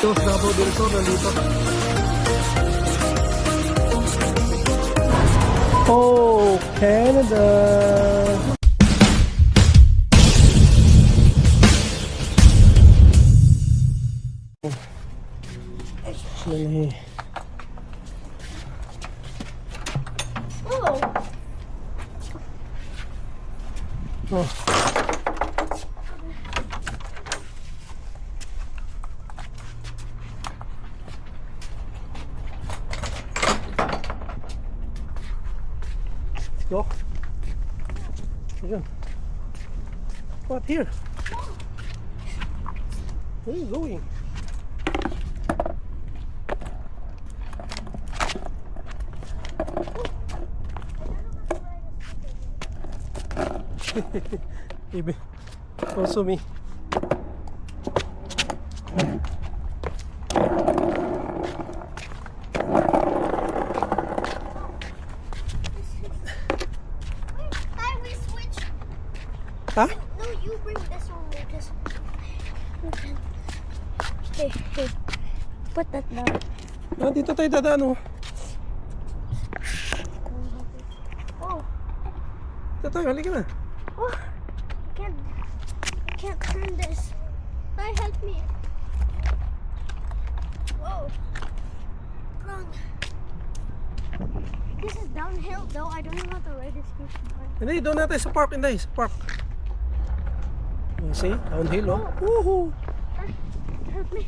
Dos Davao del Sur nandito. Oh, Canada! Actually, oh. Go. Again. What here? Where are you going? Baby, also me. Huh? No, you bring this one because hey, put that down. Ah, dito tayo dadaan, oh. Oh, Dito tayo, halika na. oh, I can't turn this. Hi, help me. Whoa, wrong. This is downhill though. I don't know how to ride this skateboard. Hindi, doon natin sa park, hindi, sa park. Oh, see? Downhill, oh. Woohoo! Help me.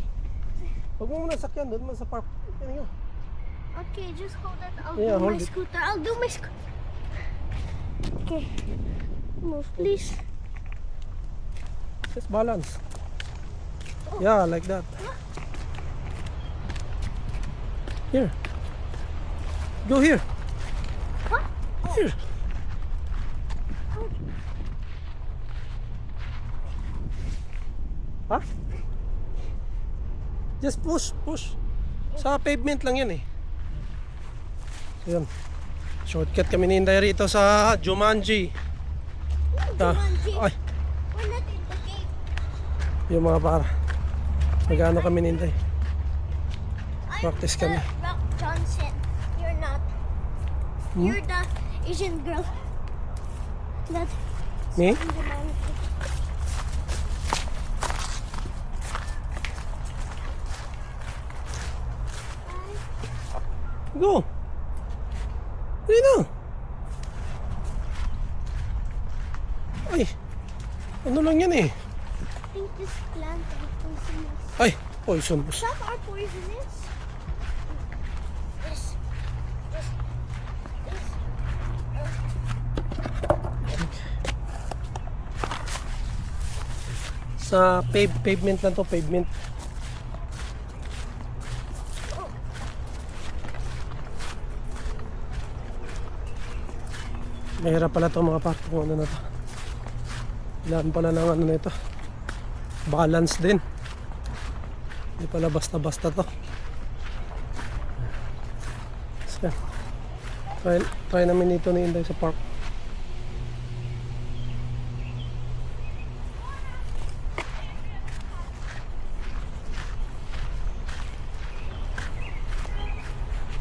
Huwag mo muna sakyan, doon man sa park. Yan yun. Okay, just hold it. I'll Yeah, do my hold it. scooter. I'll do my scooter. Okay, move please. Just balance. Yeah, like that. Here. Go here. What? Here. Ha? Just push. Sa pavement lang yan eh. So yun. Shortcut kami ni Inday rito sa Jumanji. Jumanji. Ay, We're not in the game. yung mga para. Nag-ano kami ni Inday. I'm Practice the kami. Rock Johnson. You're not. You're the Asian girl. That Me? Jumanji. Go. Dali na. Ay. Ano lang yan eh. I think this plant is poisonous. Ay, poison. Some are poisonous. This. Sa pavement lang to, pavement. Mahirap pala to mga park kung ano na to. Kailangan pala ng ano na ito. Balance din. Hindi pala basta-basta to. So, try namin dito ni Inday sa park.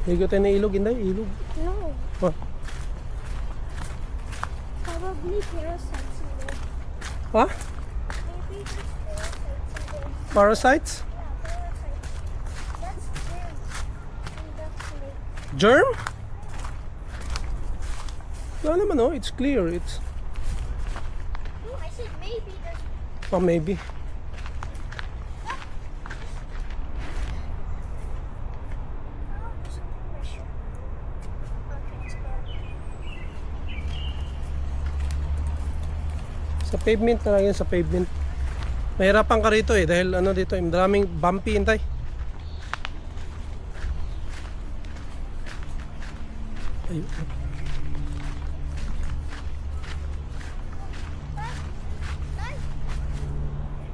Higo tayo na ilog, Inday. Ilog. No. What? Probably parasites in there. Ha? Maybe there's parasites in there. Parasites? Yeah, parasites. That's germs. And that's like Germ? Wala naman, oh. It's clear. It's... no, I said maybe there's Oh, maybe. there's something in my shirt. Okay, it's gone. Sa pavement na lang yan, sa pavement. Mahirapan ka rito eh, dahil ano dito, maraming bumpy, Intay. Ayun.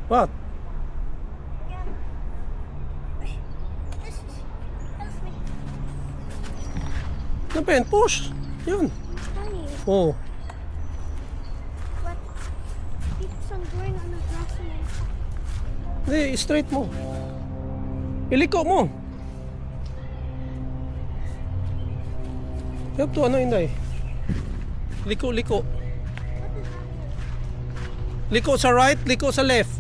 What? Again. This is help me. Ano pa yan? Push! Yun. Honey, Oh. what keeps on going on the grass and Hindi, straight mo. Iliko mo. You have to ano, Inday? Liko, liko. Liko sa right, liko sa left.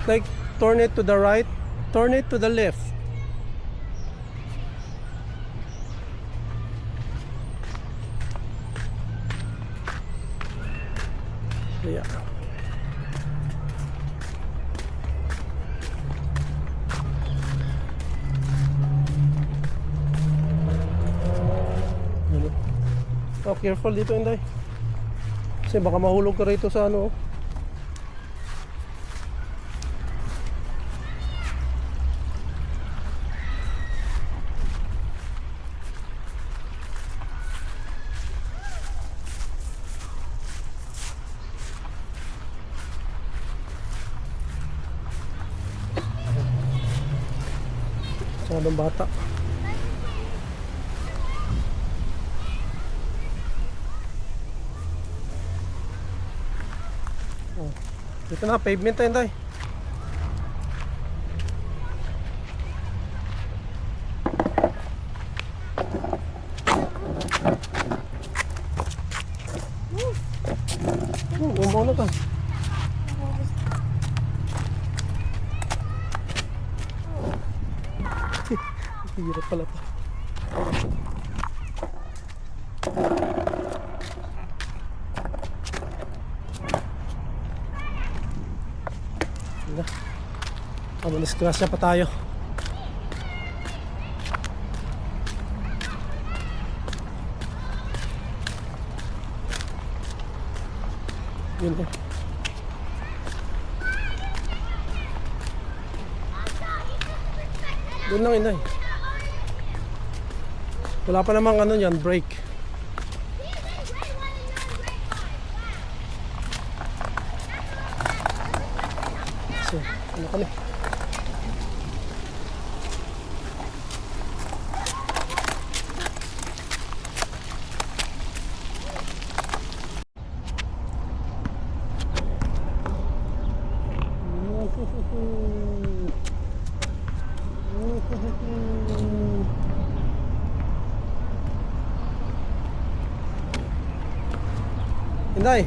Like, turn it to the right, turn it to the left. Yeah. Oh, careful dito, Inday. Kasi baka mahulog ka rito sa ano. Masyadong bata. Oh, dito na, pavement tayo, Inday. Umaw na ka. Hirap pala to. Disgrasya pa tayo. Yun po. Doon lang, Inday. Wala pa namang ano yan, brake. So, ano kami? Inday,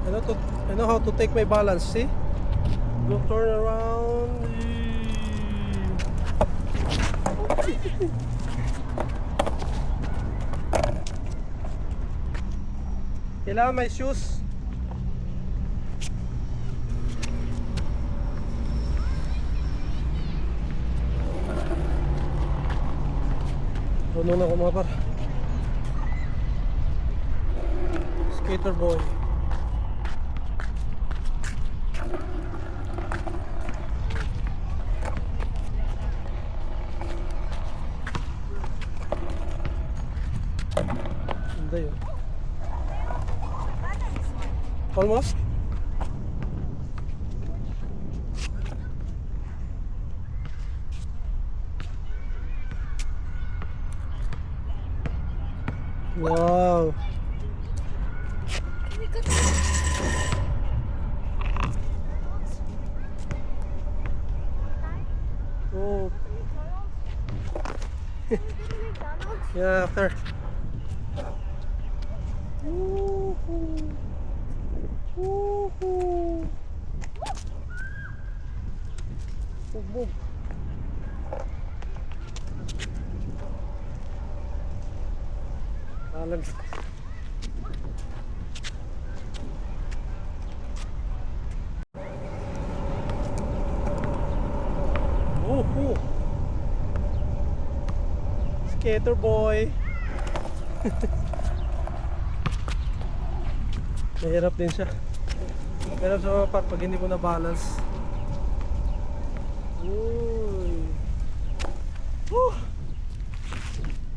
I know how to take my balance, see? Go turn around. Kailangan may shoes. Doon na ako mga par. Skater boy. Ganda yun. Almost. Wow. Oh. Yeah, after. Woohoo. Woohoo. Boom. Balance. Woohoo. Skater boy. Mahirap din siya. Mahirap sa pag hindi mo na balance. Uy. Woo.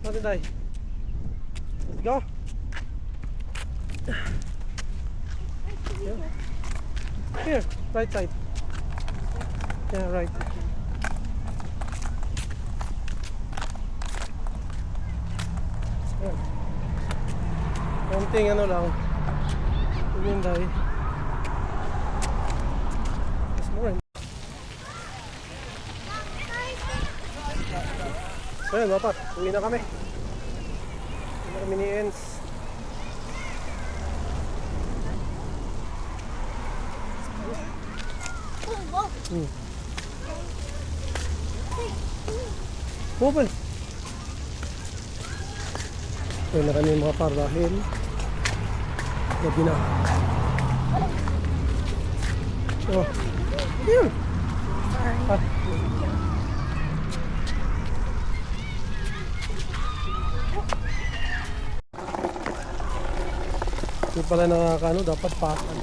Natin tayo. Let's go. Yeah. Here, right side. Yeah, right. Yeah. Konting ano lang. Yun tayo. So yun mga par, uwi na kami. Uwi na kami ni Ens. Bubble. Uwi na kami mga par dahil gabi na. Oh. Yun. Ah. Hindi pala nakakano, dapat pakan.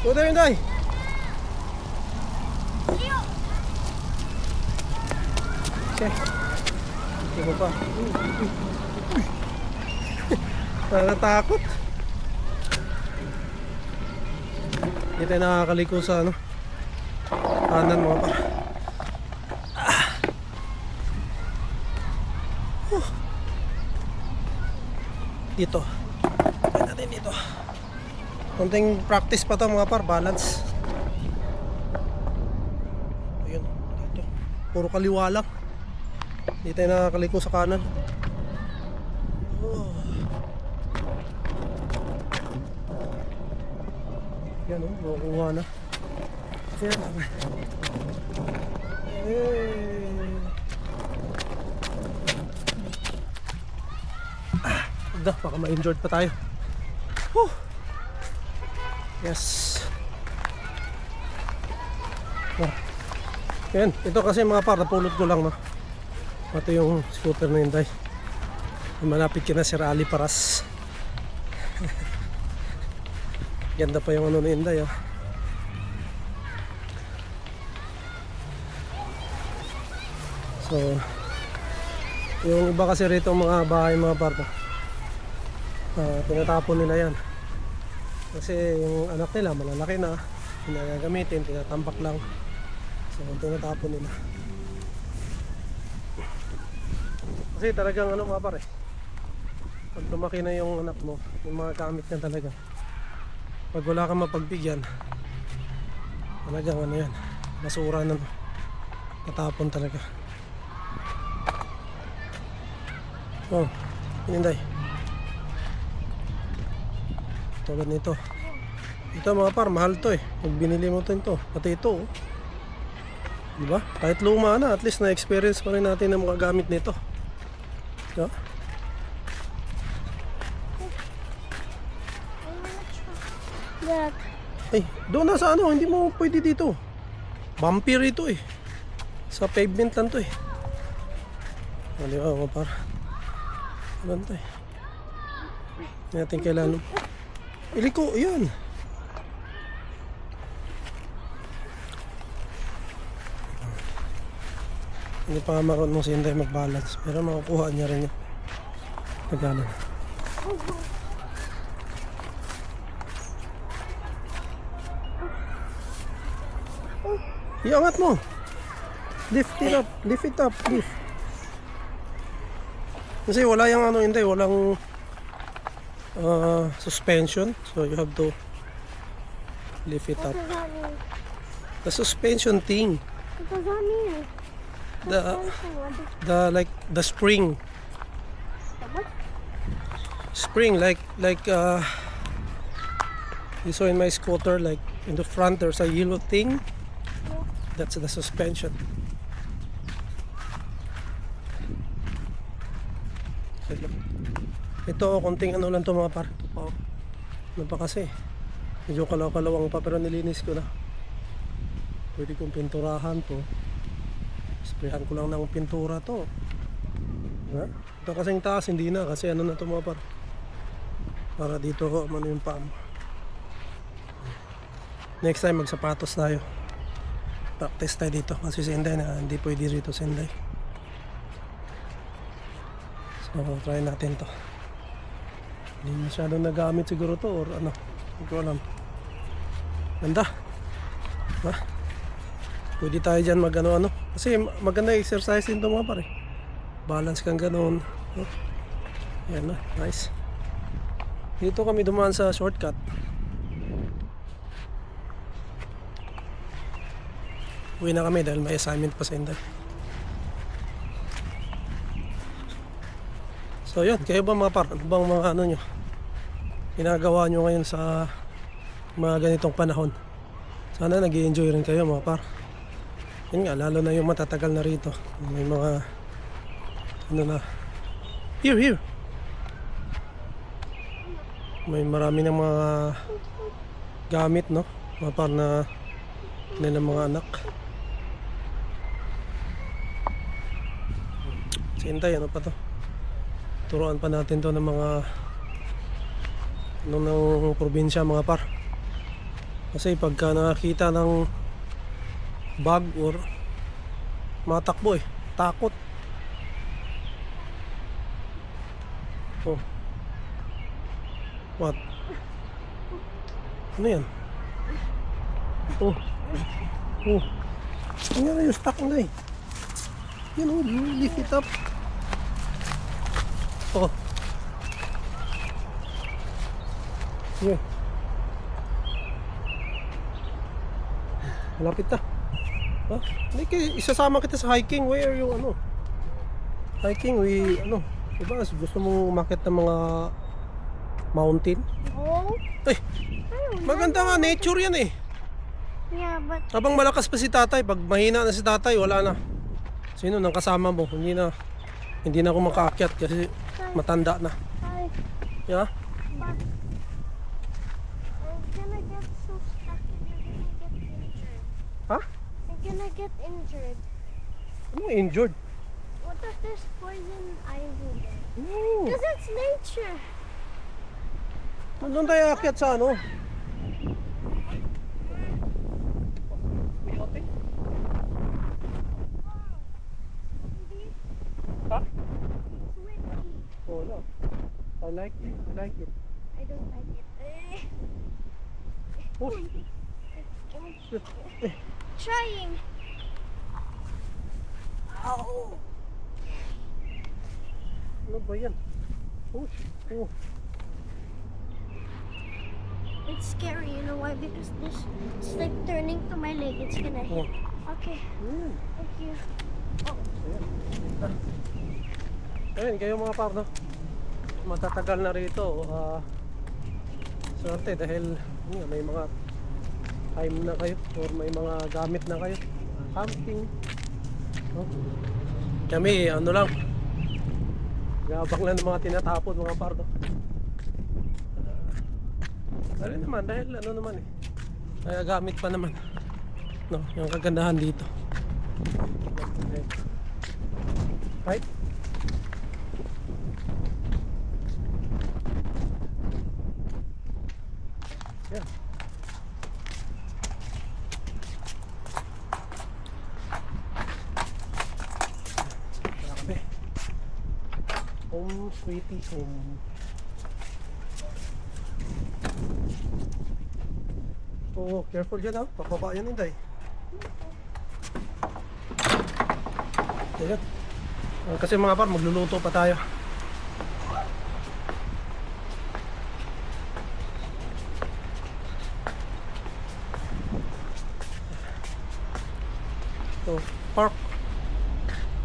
Go there, Inday! Okay. Hindi mo pa. Natatakot. Hindi tayo nakakaliko sa ano, kanan mga pa. Dito. Try natin dito. Konting practice pa to mga par, balance. Ayun, dito. Puro kaliwa lang. Hindi tayo nakakaliko sa kanan. Oh. Yan o, makukuha na. Yan. Baka ma-injured pa tayo. Whew. Yes. Oh. Yan, ito kasi mga par, napulot ko lang no. Ito yung scooter na Inday. Malapit ka na si Rally Paras. Ganda pa yung ano ni Inday oh. So yung iba kasi rito mga bahay mga par, tinatapon nila yan kasi yung anak nila malalaki na, pinagagamitin, tinatambak lang, so tinatapon nila kasi talagang ano mga pare, pag lumaki na yung anak mo, yung mga gamit niya talaga, pag wala kang mapagbigyan, talagang ano yan, basura na, tatapon talaga. Oh, Inday. Tulad nito. Ito mga par, mahal to eh. Pag binili mo to, pati ito oh. Diba? Kahit luma na, at least na-experience pa rin natin na makagamit nito. Diba? Dad. Ay, doon na sa ano, hindi mo pwede dito. Bumpy rito eh. Sa pavement lang to eh. O diba mga par? Ano to eh. Hindi natin kailangan. Iliko, yan. Hindi pa nga marunong si Inday mag-balance, pero makukuha niya rin yun. Pagano. Iangat mo. Lift it up, lift it up, lift. Kasi wala yung ano Inday, walang suspension, so you have to lift it up. What does that mean? The suspension thing, What does that mean? the like the spring, What? spring like you saw in my scooter, like in the front there's a yellow thing. That's the suspension. Ito konting ano lang to mga par. Ano pa kasi, medyo kalaw-kalawang pa, pero nilinis ko na. Pwede kong pinturahan to. Sprayan ko lang ng pintura to. Diba? Ito kasing taas hindi na, kasi ano na to mga par, para dito ko ano yung paa mo. Next time magsapatos tayo, practice tayo dito, kasi si Inday na hindi pwede rito si Inday. So try natin to. Hindi masyadong nagamit siguro to, or ano, hindi ko alam. Ganda. Diba? Pwede tayo dyan mag ano. Kasi maganda exercise din to mga pare. Balance kang ganoon. Oh. Yan na, nice. Dito kami dumaan sa shortcut. Uwi na kami dahil may assignment pa sa Inday. So yun, kayo ba mga par? Ano bang mga ano nyo? Ginagawa nyo ngayon sa mga ganitong panahon? Sana nag-i-enjoy rin kayo mga par. Yun nga, lalo na yung matatagal na rito. May mga ano na. Here. May marami ng mga gamit, no? Mga par na ng mga anak. Sintay, ano pa to? Turuan pa natin to ng mga ng probinsya mga par. Kasi pagka nakakita ng bag or matakbo takot. Oh. What? Ano yan? Oh. Ano yan yung stuck na Yan o, lift it up. Oh. Sige. Malapit na. Ha? Hindi isasama kita sa hiking. Where are you, hiking, diba, gusto mong umakyat ng mga mountain? No. Ay, maganda nga, nature yan Yeah, but Habang malakas pa si tatay, pag mahina na si tatay, wala na. Sino nang kasama mo? Hindi na ako makaakyat kasi matanda na. I, Yeah? but I'm gonna get so stuck and you're gonna get injured. Ha? You're gonna get injured. Ano injured? What if there's poison ivy there? No. Because it's nature. Doon tayo aakyat sa ano? Ha? Sweaty. Wala. I like it. I don't like it. Push. Trying. Oh. Ano ba yan? Push. Oh. It's scary, you know why? Because this is like turning to my leg. It's gonna hit. Okay. Thank you. Ayun, kayo mga par, no? Matatagal na rito. Swerte dahil may mga time na kayo or may mga gamit na kayo. Camping. No? Kami, lang. Gabang lang ng mga tinatapon mga par, no? Pero naman, dahil kaya gamit pa naman. No, yung kagandahan dito. Right? Yeah. Grabe. Home sweetie home. Oh, careful dyan ha. Pababa yan Inday. Ayan. Kasi mga par, magluluto pa tayo. So, park.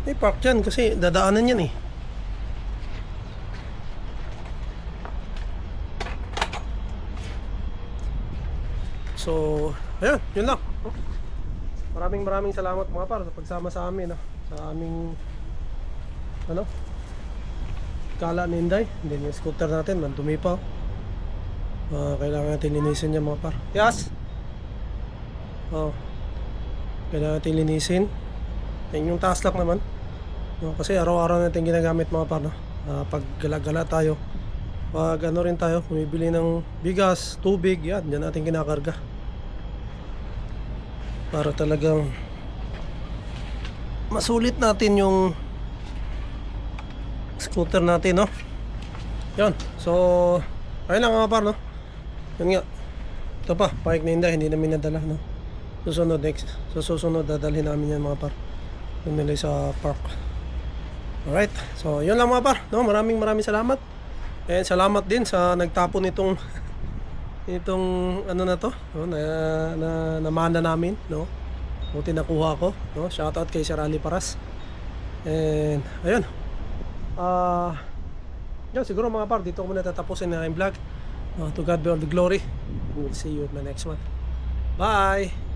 May park dyan kasi dadaanan yan So, ayun, yun lang. Maraming salamat mga par sa pagsama sa amin sa aming kala ni Inday. Then yung scooter natin, mandumi pa. Kailangan natin linisin niya mga par. Yes! Kailangan natin linisin. Yan yung taas lang naman. Kasi araw-araw natin ginagamit mga par. Pag gala-gala tayo, pag rin tayo, bumibili ng bigas, tubig, yan, dyan natin kinakarga. Para talagang masulit natin yung scooter natin, Yun. So, ayun lang mga par, Yun nga. Ito pa, bike na hindi namin nadala, Susunod next. So, susunod dadalhin namin yan mga par. Yun nila sa park. Alright. So, yun lang mga par, Maraming salamat. And salamat din sa nagtapon itong itong na to, na namana namin, Buti nakuha ko, no? Shoutout kay Sir Ali Paras. And ayun. Yan siguro mga par, dito ko muna tatapusin na aking vlog. To God be all the glory. We'll see you in the next one. Bye!